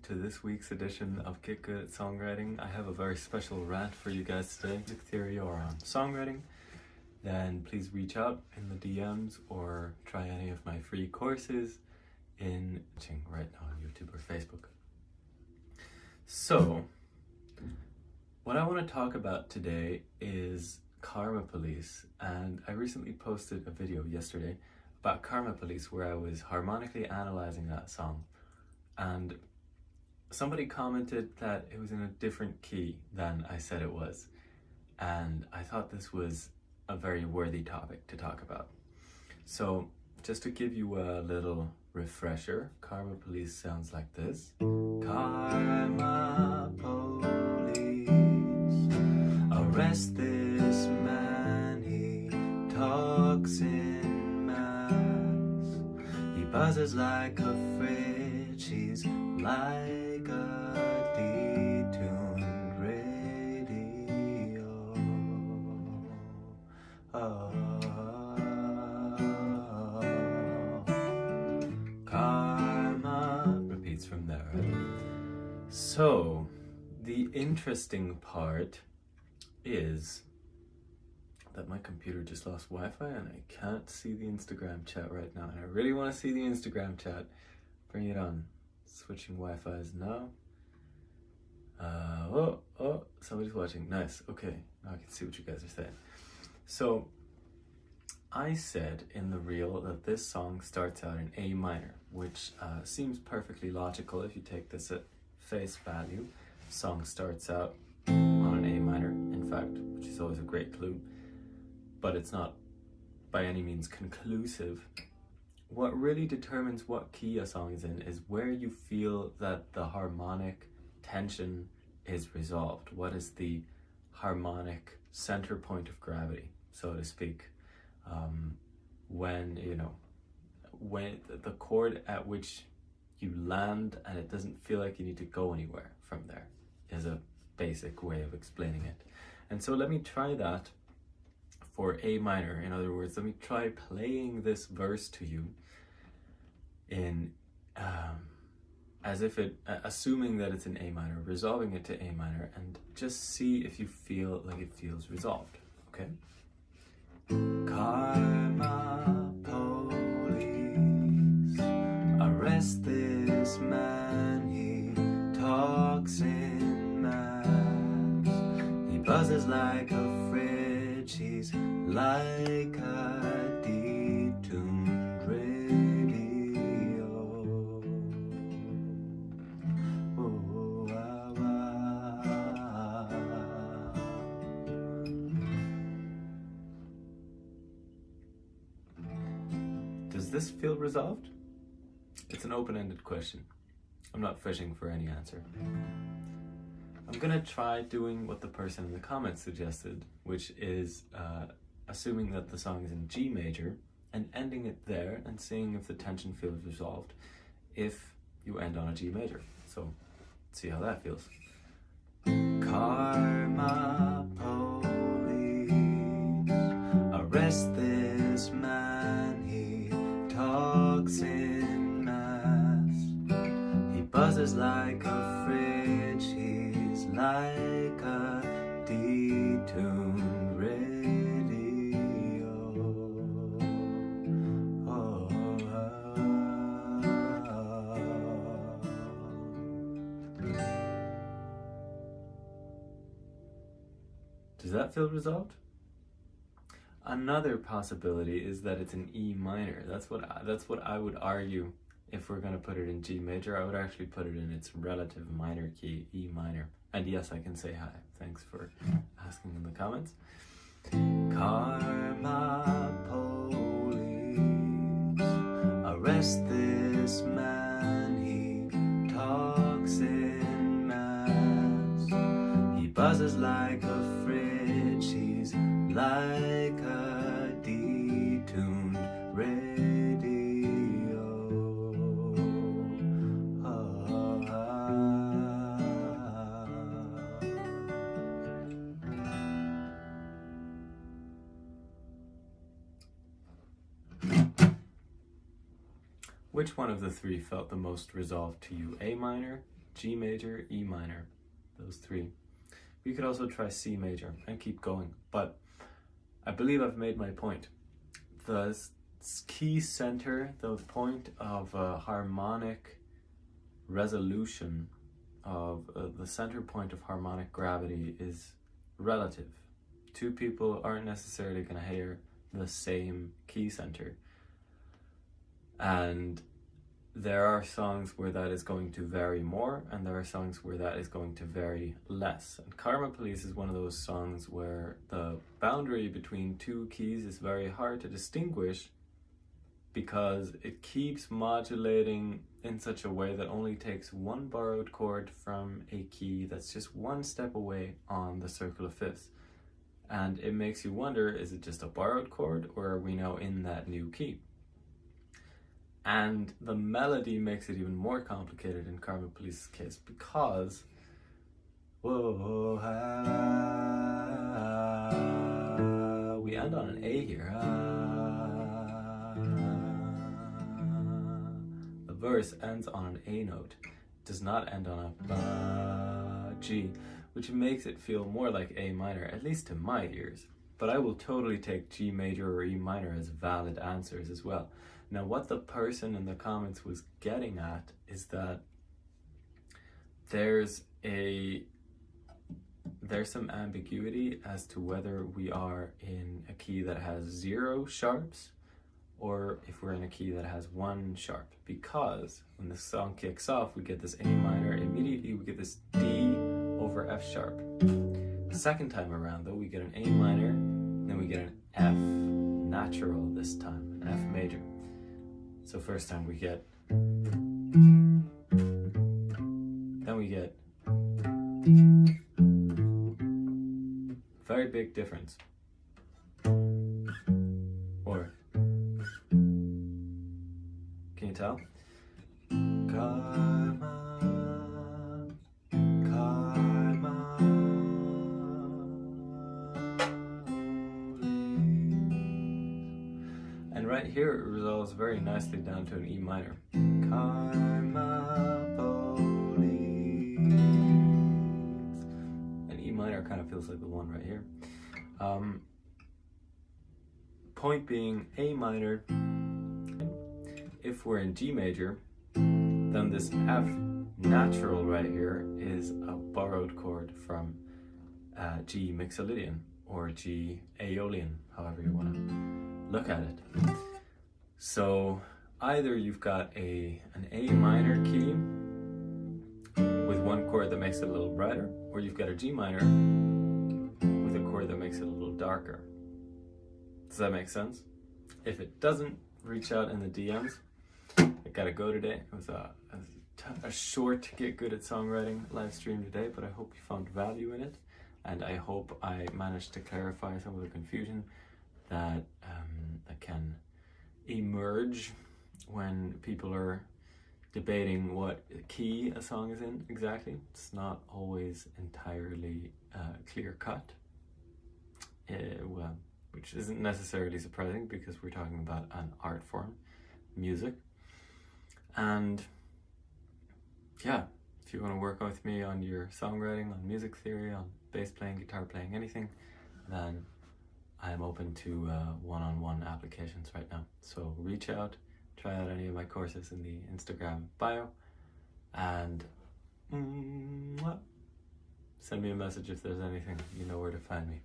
to this week's edition of Get Good at Songwriting. I have a very special rant for you guys today. Music theory or on songwriting, then please reach out in the DMs or try any of my free courses in right now on YouTube or Facebook. So, what I want to talk about today is Karma Police, and I recently posted a video yesterday about Karma Police where I was harmonically analyzing that song, and somebody commented that it was in a different key than I said it was, and I thought this was a very worthy topic to talk about. So just to give you a little refresher, Karma Police sounds like this. Karma Police, arrest this man, he talks in mass, he buzzes like a fridge, he's like a detuned radio. Karma repeats from there. So, the interesting part is that my computer just lost Wi-Fi and I can't see the Instagram chat right now, and I really want to see the Instagram chat. Bring it on. Switching Wi-Fi's now. Oh, somebody's watching. Nice. Okay, now I can see what you guys are saying. So, I said in the reel that this song starts out in A minor, which seems perfectly logical if you take this at face value. Song starts out on an A minor, in fact, which is always a great clue, but it's not by any means conclusive. What really determines what key a song is in is where you feel that the harmonic tension is resolved. What is the harmonic center point of gravity, so to speak? When the chord at which you land and it doesn't feel like you need to go anywhere from there is a basic way of explaining it. And so let me try that for A minor. In other words, let me try playing this verse to you in as if it, assuming that it's in A minor, resolving it to A minor, and just see if you feel like it feels resolved. Okay? Karma Police, arrest this man, he talks in mass, he buzzes like a fridge, he's like a detuned radio. Oh, Does this feel resolved? It's an open-ended question. I'm not fishing for any answer. I'm gonna try doing what the person in the comments suggested, which is assuming that the song is in G major and ending it there and seeing if the tension feels resolved if you end on a G major. So, see how that feels. Karma Police, arrest this man, he talks in mass, he buzzes like a fridge, he's like a detuned radio. Oh, Does that feel resolved? Another possibility is that it's an E minor. That's what I would argue. If we're going to put it in G major, I would actually put it in its relative minor key, E minor. And yes, I can say hi. Thanks for asking in the comments. Karma Police, arrest this man, he talks in mass, he buzzes like a fridge, he's like a detuned radio. Which one of the three felt the most resolved to you? A minor, G major, E minor, those three. You could also try C major and keep going, but I believe I've made my point. The key center, the point of harmonic resolution of the center point of harmonic gravity is relative. Two people aren't necessarily going to hear the same key center, and there are songs where that is going to vary more, and there are songs where that is going to vary less. And Karma Police is one of those songs where the boundary between two keys is very hard to distinguish, because it keeps modulating in such a way that only takes one borrowed chord from a key that's just one step away on the circle of fifths. And it makes you wonder, is it just a borrowed chord, or are we now in that new key? And the melody makes it even more complicated in Karma Police's case, because whoa, we end on an A here. The verse ends on an A note, does not end on a G, which makes it feel more like A minor, at least to my ears. But I will totally take G major or E minor as valid answers as well. Now, what the person in the comments was getting at is that there's some ambiguity as to whether we are in a key that has 0 sharps or if we're in a key that has 1 sharp, because when the song kicks off we get this A minor, immediately we get this D over F sharp. The second time around though, we get an A minor, then we get an F natural this time, an F major. So first time we get, then we get, very big difference. Or, can you tell? Karma, karma, and right here it resolves very nicely down to an E minor. Karma police. And E minor kind of feels like the one right here. Point being, A minor, if we're in G major, then this F natural right here is a borrowed chord from G Mixolydian or G Aeolian, however you want to look at it. So either you've got an A minor key with one chord that makes it a little brighter, or you've got a G minor with a chord that makes it a little darker. Does that make sense? If it doesn't, reach out in the DMs. I gotta go today. It was a short Get Good at Songwriting live stream today, but I hope you found value in it, and I hope I managed to clarify some of the confusion that can emerge when people are debating what key a song is in exactly. It's not always entirely clear cut, which isn't necessarily surprising because we're talking about an art form, music. And yeah, if you want to work with me on your songwriting, on music theory, on bass playing, guitar playing, anything, then I am open to one-on-one applications right now. So reach out, try out any of my courses in the Instagram bio, and send me a message if there's anything. You know where to find me.